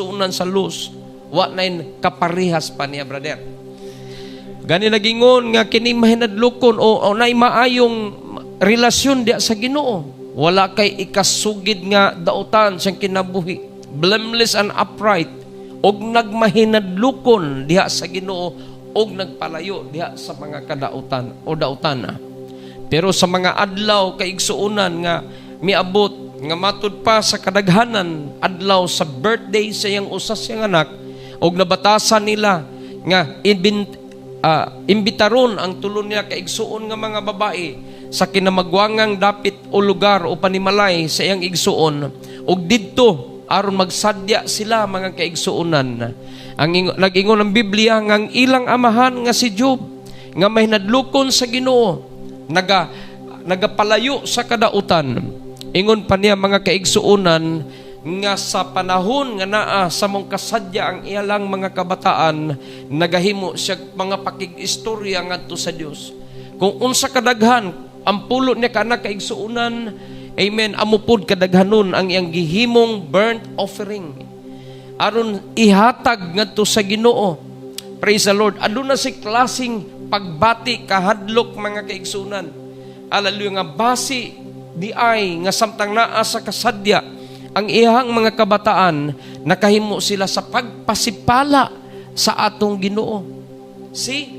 sunan sa luz, wa na kaparihas pa niya, brother. Gani nagingon nga kini mahinadlokon o nay maayong relasyon diya sa Ginoo. Wala kay ikasugid nga dautan siyang kinabuhi, blameless and upright, og nagmahinadlokon diha sa Ginoo, og nagpalayo diha sa mga kadautan o dautana. Pero sa mga adlaw kaigsuunan nga miabot nga matud pa sa kadaghanan adlaw sa birthday sa iyang usa siyang anak, og nabatasan nila nga imbitaron ang tulo niya kaigsuon nga mga babae sa kinamagwangang dapit o lugar o panimalay sa iyang igsuon, og didto aron magsadya sila mga kaigsuonan. Ang nag-ingon ng Biblia nga ang ilang amahan nga si Job nga mahinadlokon sa Ginoo, nagapalayo sa kadautan. Ingon pa niya mga kaigsuonan nga sa panahon nga naa sa mong kasadya ang iyalang mga kabataan, nagahimo siya mga pakig-istorya ngadto sa Dios. Kung unsa kadaghan ang pulo niya kanak kaigsuonan, amen, amupod kadaghanon ang iyang gihimong burnt offering aron ihatag ngadto sa Ginoo. Praise the Lord. Aduna si klaseng pagbati kahadlok mga kaigsuonan. Hallelujah, nga basi di ay nga samtang naa sa kasadya ang iyang mga kabataan, nakahimo sila sa pagpasipala sa atong Ginoo. See,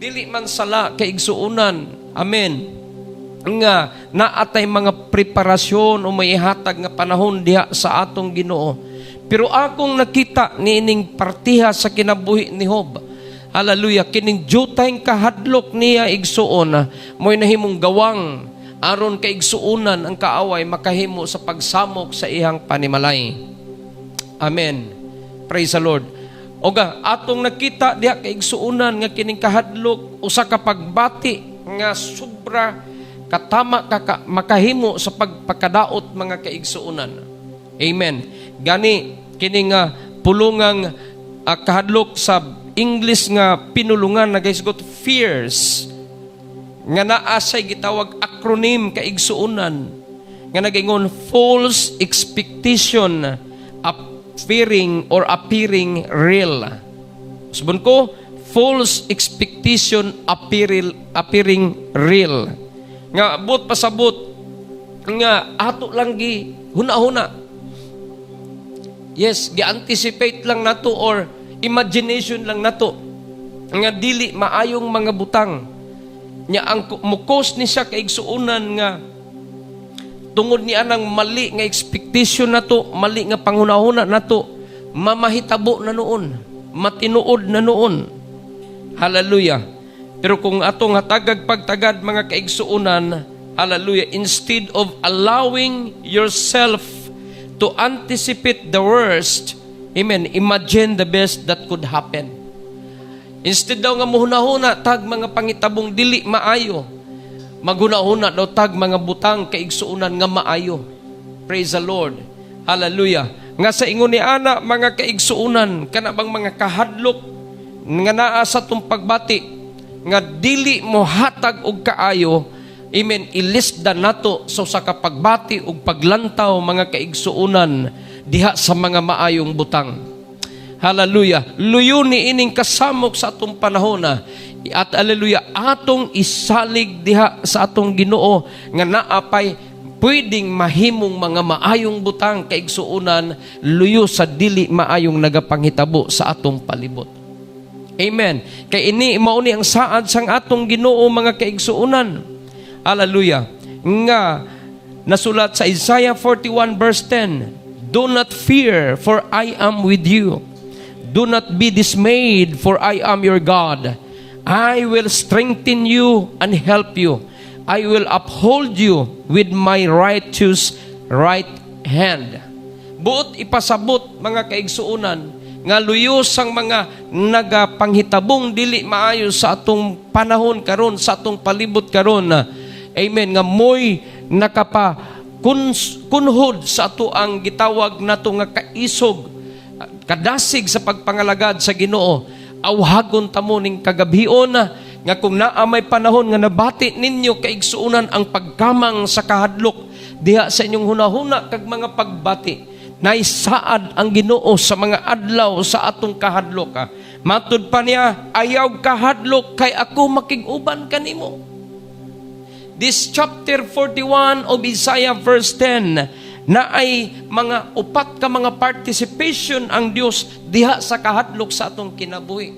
dili man sala kaigsuonan, amen, nga naatay mga preparasyon o may ihatag nga panahon diha sa atong Ginoo. Pero akong nakita niining partiha sa kinabuhi ni Job, hallelujah, kining jutay kahadlok niya igsuon, mo'y nahimong gawang aron kaigsuunan ang kaaway makahimo sa pagsamok sa iyang panimalay. Amen. Praise the Lord. Oga, atong nakita diha kaigsuunan nga kining kahadlok usa ka pagbati nga sobra katama makahimo sa pagpakadaot mga kaigsuunan. Amen. Gani kining pulungang kahadlok sa English nga pinulungan na guys got fears nga naa say gitawag acronym kaigsuonan nga nagingon false expectation appearing real. Subon ko, false expectation appearing real. Nga abot pasabot nga ato lang gi huna-huna. Yes, gi-anticipate lang nato or imagination lang nato nga dili maayong mga butang. Nya ang mukos ni siya kaigsuonan nga tungod ni anang mali nga expectation nato, mali nga panghunahuna nato, mamahitabo na noon, matinuod na noon. Hallelujah. Pero kung atong hatagag pagtagad mga kaigsuonan, hallelujah, instead of allowing yourself to anticipate the worst, amen, imagine the best that could happen. Instead daw nga muhuna-huna tag mga pangitabong dili maayo, maghuna-huna daw tag mga butang kaigsuunan nga maayo. Praise the Lord. Hallelujah. Nga sa ingon ni ana mga kaigsuunan, kana bang mga kahadlok nga naa sa tong pagbati nga dili mo hatag og kaayo, amen, ilisdan nato sa ka pagbati ug paglantaw mga kaigsuunan diha sa mga maayong butang. Hallelujah. Luyo ni ining kasamok sa atong panahon at hallelujah, atong isalig diha sa atong Ginoo nga naapay pwedeng mahimong mga maayong butang kaigsuunan luyo sa dili maayong nagapanghitabo sa atong palibot. Amen. Kay ini mao ni ang saad sang atong Ginoo mga kaigsuunan. Hallelujah. Nga nasulat sa Isaiah 41 verse 10, do not fear, for I am with you. Do not be dismayed, for I am your God. I will strengthen you and help you. I will uphold you with my righteous right hand. Buot ipasabot mga kaigsuunan nga luyo sang mga nagapanghitabong dili maayo sa atong panahon karon, sa atong palibot karon. Amen. Nga moy nakapa kunhod sa ato ang gitawag nato nga kaisog, kadasig sa pagpangalagad sa Ginoo. Awhagon tamo ning kagabion nga kung naa may panahon nga nabati ninyo kaigsuunan ang pagkamang sa kahadlok diha sa inyong hunahuna kag mga pagbati, naisaad ang Ginoo sa mga adlaw sa atong kahadlok. Matud pa niya, ayaw kahadlok kay ako makig-uban kanimo. This chapter 41 of Isaiah verse 10 na ay mga upat ka mga participation ang Dios diha sa kahadlok sa atong kinabuhi.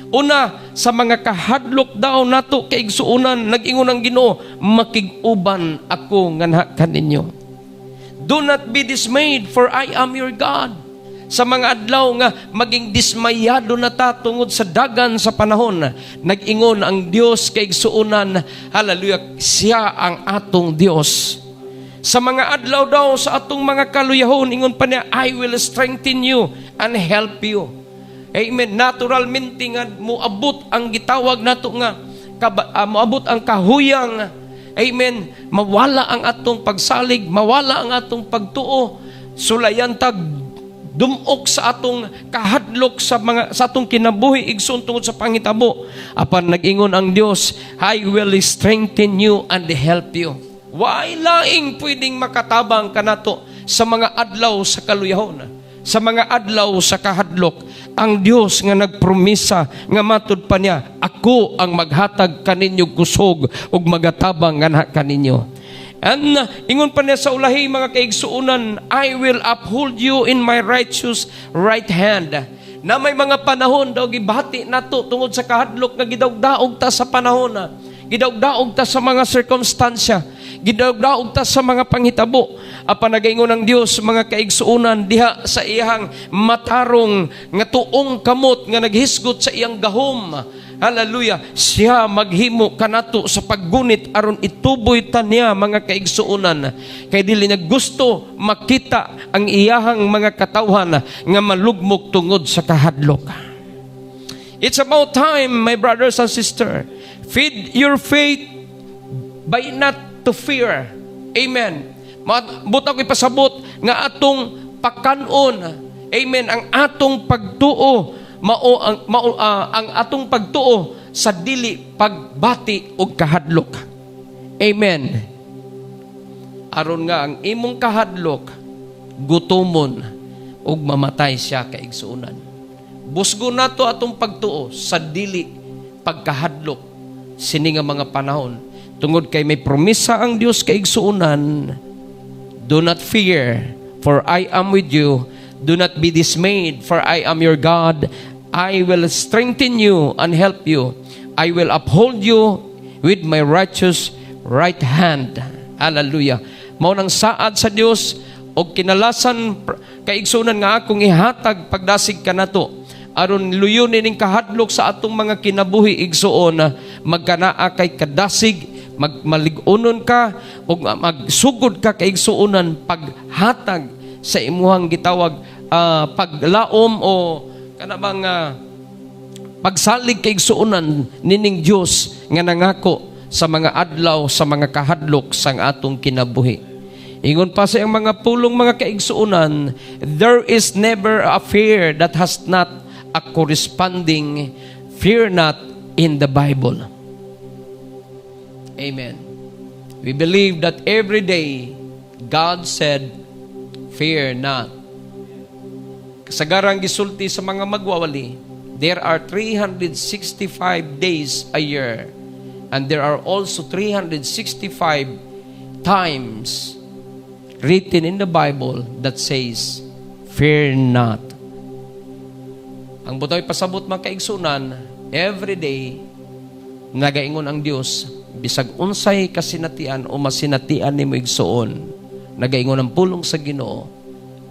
Una, sa mga kahadlok daw nato kay igsuunan, nag-ingon ang Ginoo, makig-uban ako nganha kaninyo. Do not be dismayed, for I am your God. Sa mga adlaw nga maging dismayado na ta tungod sa dagan sa panahon, nag-ingon ang Dios kay igsuunan, hallelujah, siya ang atong Dios. Sa mga adlaw daw sa atong mga kaluyahon, ingon pa niya, I will strengthen you and help you. Amen. Naturalmente nga moabot ang gitawag nato nga moabot ang kahuyang. Amen. Mawala ang atong pagsalig, mawala ang atong pagtuo. Sulayan tag dumok sa atong kahadlok sa atong kinabuhi igsoon tungod sa panghitabo. Apan nag-ingon ang Dios, I will strengthen you and help you. Why laing pwedeng makatabang kanato sa mga adlaw sa kaluyahon? Sa mga adlaw sa kahadlok, ang Dios nga nagpromisa nga matud pa niya, ako ang maghatag kaninyo kusog ug magatabang nga kaninyo. And ingon pa niya sa ulahi mga kaigsuunan, I will uphold you in my righteous right hand. Na may mga panahon daw gibati nato tungod sa kahadlok nga gidawdaog ta sa panahon na gidawdaog ta sa mga sirkumstansya, gidawdaog ta sa mga panghitabo. Apan nagaingon ang Dios mga kaigsuunan diha sa iyang matarong nga tuong kamot nga naghisgot sa iyang gahom. Hallelujah. Siya maghimo kanato sa paggunit aron ituboy ta niya mga kaigsuunan. Kay dili niya gusto makita ang iyahang mga katawhan nga malugmok tungod sa kahadlok. It's about time, my brothers and sisters. Feed your faith by not to fear. Amen. Butang ko ipasabot nga atong pakanon. Amen. Ang atong pagtuo ang atong pagtuo sa dili pagbati og kahadlok. Amen. Aron nga ang imong kahadlok gutomon ug mamatay siya kaigsuunan. Busgo nato atong pagtuo sa dili pagkahadlok sini nga mga panahon. Tungod kay may promisa ang Dios kaigsuunan, do not fear, for I am with you. Do not be dismayed, for I am your God. I will strengthen you and help you. I will uphold you with my righteous right hand. Hallelujah. Mao nang saad sa Dios og kinalasan kaigsunan nga akong ihatag pagdasig kanato aron luyunin ning kahadlok sa atong mga kinabuhi igsuon, magkanaa kay kadasig, magmalig-unon ka o magsugod ka kay igsuonan paghatag sa imuhang gitawag paglaom o kanabang pagsalig kay igsuonan nining Dios nga nangako sa mga adlaw sa mga kahadlok sang atong kinabuhi. Ingon pa sa iyang mga pulong mga kaigsuonan, there is never a fear that has not a corresponding fear not in the Bible. Amen. We believe that every day God said, fear not. Kasagarang gisulti sa mga magwawali, there are 365 days a year, and there are also 365 times written in the Bible that says, fear not. Ang butoy pasabot mga kaigsunan, every day, nagaingon ang Dios, bisag unsay kasinatian o masinatian ni mo igsuon, nagaingon ang pulong sa Ginoo,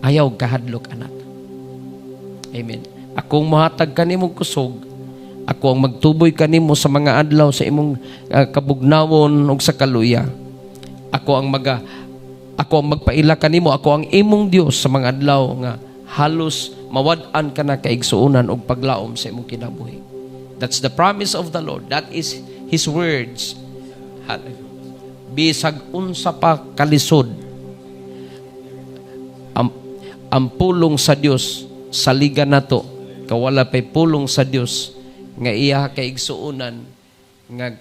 ayaw kahadlok anak. Amen. Akong mahatag kanimong kusog, ako ang magtuboy kanimo sa mga adlaw sa imong kabugnawon ug sa kaluya. Ako ang magpaila kanimo, ako ang imong Dios sa mga adlaw nga halos mawad-an ka na kaigsuunan og paglaom sa imong kinabuhi. That's the promise of the Lord. That is His words. Bisag unsa pa kalisod ang pulong sa Dios sa liga nato, kawala pay pulong sa Dios nga iya kaigsuunan nga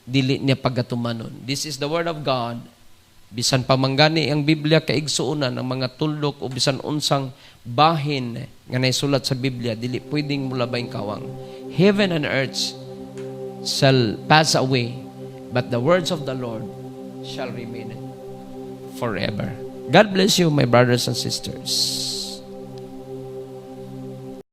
dili niya pagatumanon. This is the word of God. Bisan pamanggani ang Biblia kaigsuonan ang mga tuldok o bisan unsang bahin nga naisulat sa Biblia, dili pwedeng mulabayng kawang. Heaven and earth shall pass away, but the words of the Lord shall remain forever. God bless you, my brothers and sisters.